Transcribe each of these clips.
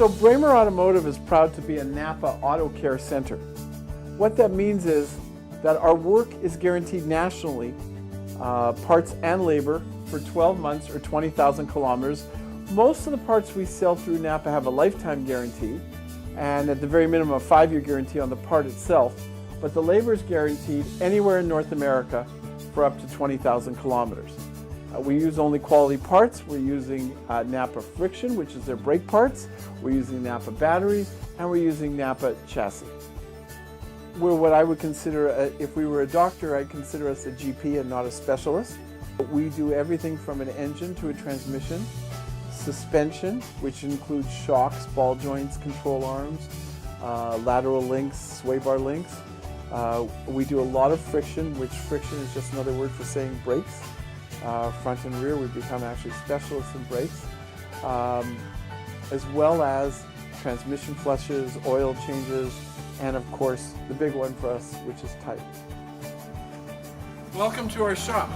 So Bramer Automotive is proud to be a Napa auto care center. What that means is that our work is guaranteed nationally, parts and labor, for 12 months or 20,000 kilometers. Most of the parts we sell through Napa have a lifetime guarantee, and at the very minimum a 5-year guarantee on the part itself, but the labor is guaranteed anywhere in North America for up to 20,000 kilometers. We use only quality parts. We're using Napa friction, which is their brake parts. We're using Napa batteries, and we're using Napa chassis. We're what I would consider, if we were a doctor, I'd consider us a GP and not a specialist. We do everything from an engine to a transmission, suspension, which includes shocks, ball joints, control arms, lateral links, sway bar links. We do a lot of friction, which friction is just another word for saying brakes. Front and rear, we've become actually specialists in brakes, as well as transmission flushes, oil changes, and of course the big one for us, which is tires. Welcome to our shop.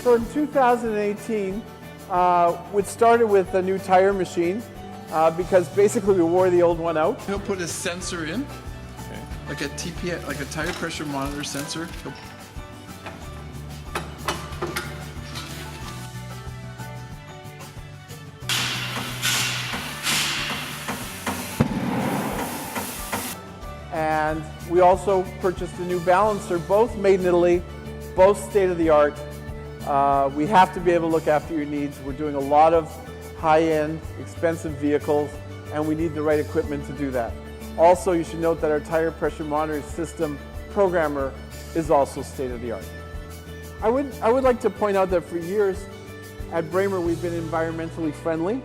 So in 2018, we started with a new tire machine because basically we wore the old one out. He'll put a sensor in, like a TPS, like a tire pressure monitor sensor. And we also purchased a new balancer, both made in Italy, both state-of-the-art. We have to be able to look after your needs. We're doing a lot of high-end, expensive vehicles, and we need the right equipment to do that. Also, you should note that our tire pressure monitoring system programmer is also state-of-the-art. I would like to point out that for years at Bramer we've been environmentally friendly,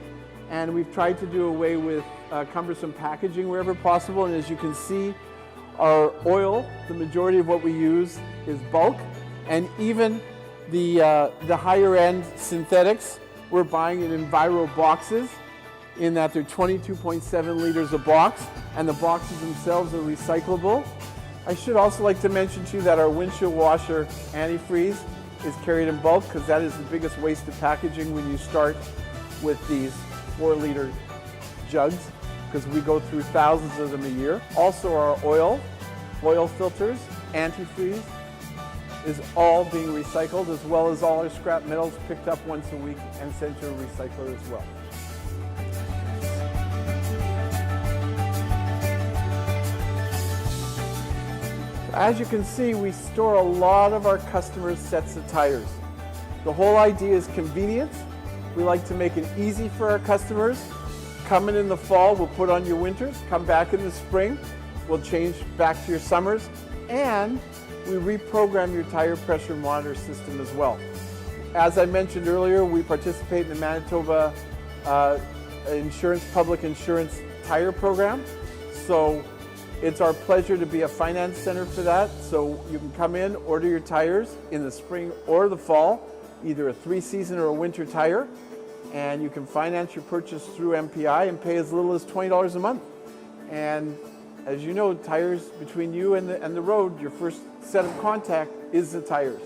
and we've tried to do away with cumbersome packaging wherever possible. And as you can see, our oil, the majority of what we use is bulk, and even the higher end synthetics, we're buying in Enviro boxes, in that they're 22.7 liters a box, and the boxes themselves are recyclable. I should also like to mention to you that our windshield washer antifreeze is carried in bulk, because that is the biggest waste of packaging when you start with these 4-liter jugs, because we go through thousands of them a year. Also our oil filters, antifreeze, is all being recycled, as well as all our scrap metals picked up once a week and sent to a recycler as well. As you can see, we store a lot of our customers' sets of tires. The whole idea is convenience. We like to make it easy for our customers. Come in the fall, we'll put on your winters. Come back in the spring, we'll change back to your summers. And we reprogram your tire pressure monitor system as well. As I mentioned earlier, we participate in the Manitoba public insurance tire program. So it's our pleasure to be a finance center for that. So you can come in, order your tires in the spring or the fall, either a 3-season or a winter tire, and you can finance your purchase through MPI and pay as little as $20 a month. And as you know, tires between you and the road, your first set of contact is the tires.